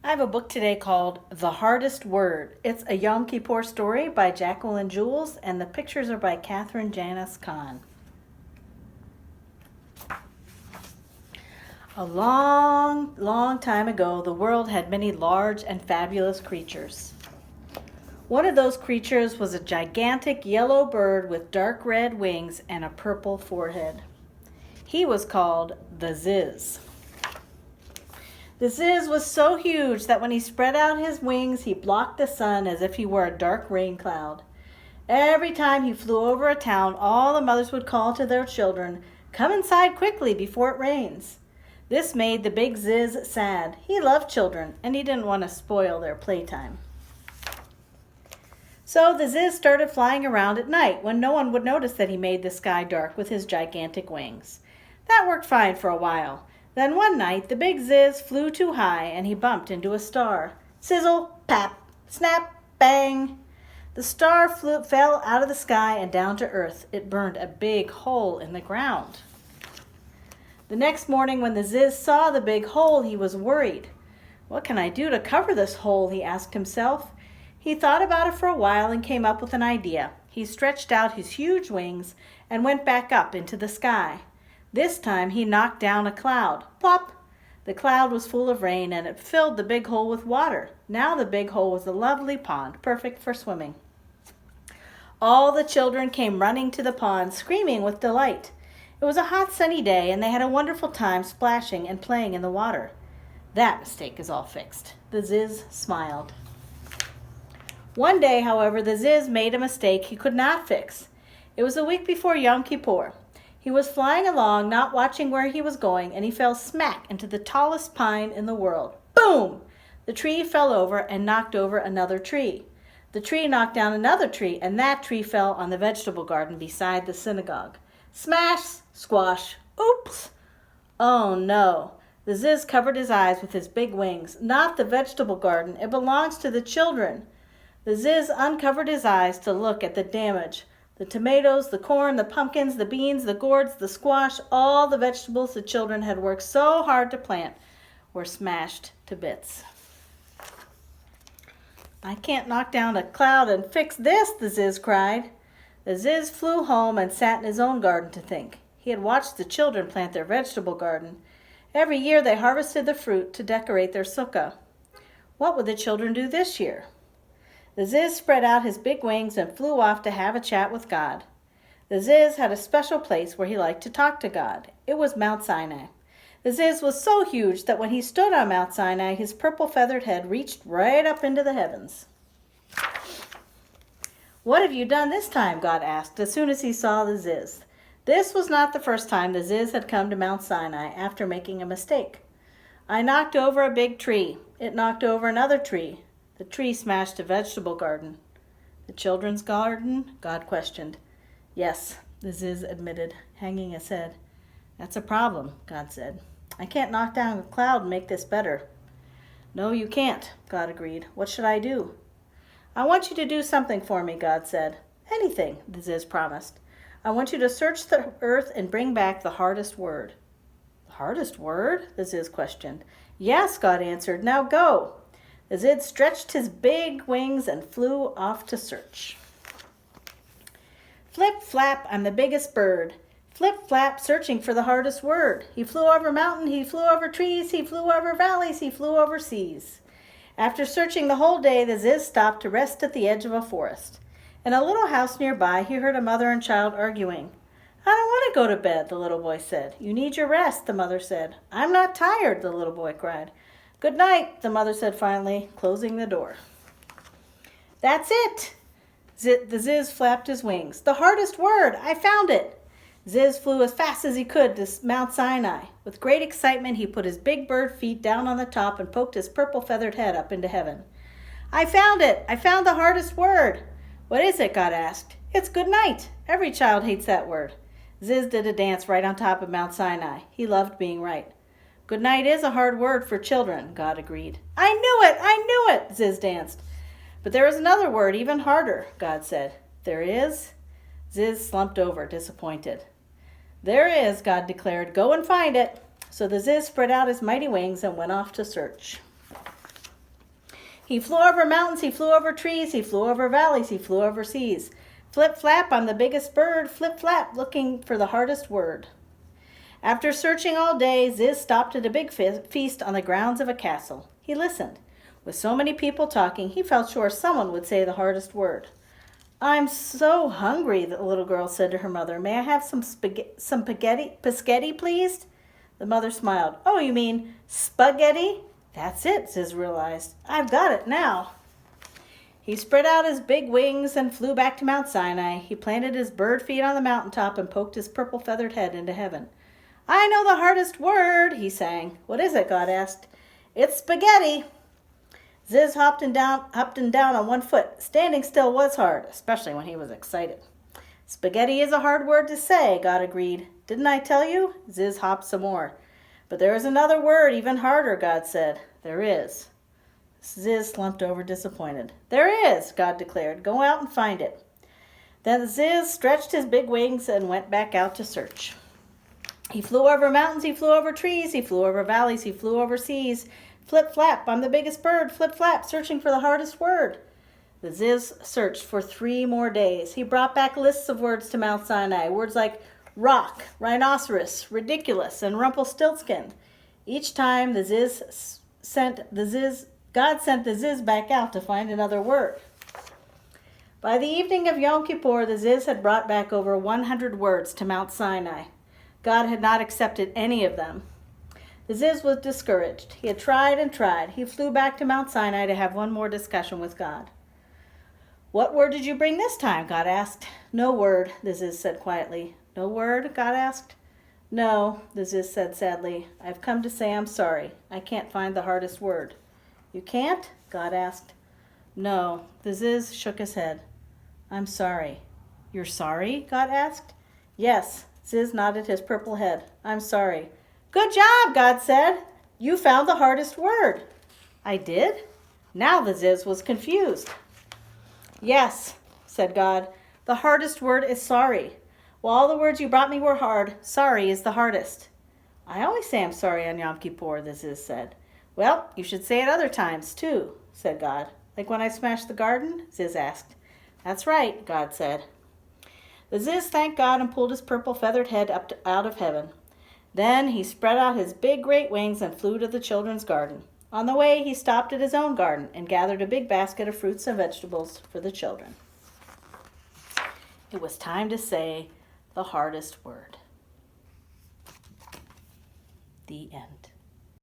I have a book today called The Hardest Word. It's a Yom Kippur story by Jacqueline Jules, and the pictures are by Catherine Janice Kahn. A long, long time ago, the world had many large and fabulous creatures. One of those creatures was a gigantic yellow bird with dark red wings and a purple forehead. He was called the Ziz. The Ziz was so huge that when he spread out his wings, he blocked the sun as if he were a dark rain cloud. Every time he flew over a town, all the mothers would call to their children, "Come inside quickly before it rains." This made the big Ziz sad. He loved children, and he didn't want to spoil their playtime. So the Ziz started flying around at night when no one would notice that he made the sky dark with his gigantic wings. That worked fine for a while. Then one night, the big Ziz flew too high and he bumped into a star. Sizzle, pap, snap, bang. The star fell out of the sky and down to earth. It burned a big hole in the ground. The next morning when the Ziz saw the big hole, he was worried. "What can I do to cover this hole?" he asked himself. He thought about it for a while and came up with an idea. He stretched out his huge wings and went back up into the sky. This time he knocked down a cloud. Plop! The cloud was full of rain and it filled the big hole with water. Now the big hole was a lovely pond, perfect for swimming. All the children came running to the pond, screaming with delight. It was a hot sunny day and they had a wonderful time splashing and playing in the water. That mistake is all fixed. The Ziz smiled. One day, however, the Ziz made a mistake he could not fix. It was a week before Yom Kippur. He was flying along, not watching where he was going, and he fell smack into the tallest pine in the world. Boom! The tree fell over and knocked over another tree. The tree knocked down another tree, and that tree fell on the vegetable garden beside the synagogue. Smash! Squash! Oops! Oh no! The Ziz covered his eyes with his big wings. Not the vegetable garden. It belongs to the children. The Ziz uncovered his eyes to look at the damage. The tomatoes, the corn, the pumpkins, the beans, the gourds, the squash, all the vegetables the children had worked so hard to plant were smashed to bits. "I can't knock down a cloud and fix this," the Ziz cried. The Ziz flew home and sat in his own garden to think. He had watched the children plant their vegetable garden. Every year they harvested the fruit to decorate their sukkah. What would the children do this year? The Ziz spread out his big wings and flew off to have a chat with God. The Ziz had a special place where he liked to talk to God. It was Mount Sinai. The Ziz was so huge that when he stood on Mount Sinai, his purple feathered head reached right up into the heavens. "What have you done this time?" God asked as soon as he saw the Ziz. This was not the first time the Ziz had come to Mount Sinai after making a mistake. "I knocked over a big tree. It knocked over another tree. The tree smashed a vegetable garden." "The children's garden?" God questioned. "Yes," the Ziz admitted, hanging his head. "That's a problem," God said. "I can't knock down a cloud and make this better." "No, you can't," God agreed. "What should I do?" "I want you to do something for me," God said. "Anything," the Ziz promised. "I want you to search the earth and bring back the hardest word." "The hardest word?" the Ziz questioned. "Yes," God answered. "Now go." The Ziz stretched his big wings and flew off to search. Flip, flap, I'm the biggest bird. Flip, flap, searching for the hardest word. He flew over mountain, he flew over trees, he flew over valleys, he flew over seas. After searching the whole day, the Ziz stopped to rest at the edge of a forest. In a little house nearby, he heard a mother and child arguing. "I don't want to go to bed," the little boy said. "You need your rest," the mother said. "I'm not tired," the little boy cried. "Good night," the mother said finally, closing the door. "That's it!" The Ziz flapped his wings. "The hardest word! I found it!" Ziz flew as fast as he could to Mount Sinai. With great excitement, he put his big bird feet down on the top and poked his purple feathered head up into heaven. "I found it! I found the hardest word!" "What is it?" God asked. "It's good night. Every child hates that word." Ziz did a dance right on top of Mount Sinai. He loved being right. "Good night is a hard word for children," God agreed. "I knew it! I knew it!" Ziz danced. "But there is another word, even harder," God said. "There is?" Ziz slumped over, disappointed. "There is," God declared. "Go and find it." So the Ziz spread out his mighty wings and went off to search. He flew over mountains, he flew over trees, he flew over valleys, he flew over seas. Flip-flap, I'm the biggest bird, flip-flap, looking for the hardest word. After searching all day, Ziz stopped at a big feast on the grounds of a castle. He listened. With so many people talking, he felt sure someone would say the hardest word. I'm so hungry, the little girl said to her mother. May I have some spaghetti, please? The mother smiled. Oh, you mean spaghetti? That's it, Ziz realized. I've got it now. He spread out his big wings and flew back to Mount Sinai. He planted his bird feet on the mountaintop and poked his purple feathered head into heaven. I know the hardest word, he sang. What is it? God asked. It's spaghetti. Ziz hopped and down on one foot. Standing still was hard, especially when he was excited. Spaghetti is a hard word to say, God agreed. Didn't I tell you? Ziz hopped some more. But there is another word, even harder, God said. There is. Ziz slumped over disappointed. There is, God declared. Go out and find it. Then Ziz stretched his big wings and went back out to search. He flew over mountains, he flew over trees, he flew over valleys, he flew over seas. Flip-flap, I'm the biggest bird, flip-flap, searching for the hardest word. The Ziz searched for 3 more days. He brought back lists of words to Mount Sinai, words like rock, rhinoceros, ridiculous, and Rumpelstiltskin. Each time God sent the Ziz back out to find another word. By the evening of Yom Kippur, the Ziz had brought back over 100 words to Mount Sinai. God had not accepted any of them. The Ziz was discouraged. He had tried and tried. He flew back to Mount Sinai to have one more discussion with God. What word did you bring this time? God asked. No word, the Ziz said quietly. No word? God asked. No, the Ziz said sadly. I've come to say I'm sorry. I can't find the hardest word. You can't? God asked. No, the Ziz shook his head. I'm sorry. You're sorry? God asked. Yes. Ziz nodded his purple head. I'm sorry. Good job, God said. You found the hardest word. I did? Now the Ziz was confused. Yes, said God. The hardest word is sorry. While all the words you brought me were hard, sorry is the hardest. I always say I'm sorry on Yom Kippur, the Ziz said. Well, you should say it other times, too, said God. Like when I smashed the garden? Ziz asked. That's right, God said. The Ziz thanked God and pulled his purple feathered head out of heaven. Then he spread out his big great wings and flew to the children's garden. On the way, he stopped at his own garden and gathered a big basket of fruits and vegetables for the children. It was time to say the hardest word. The end.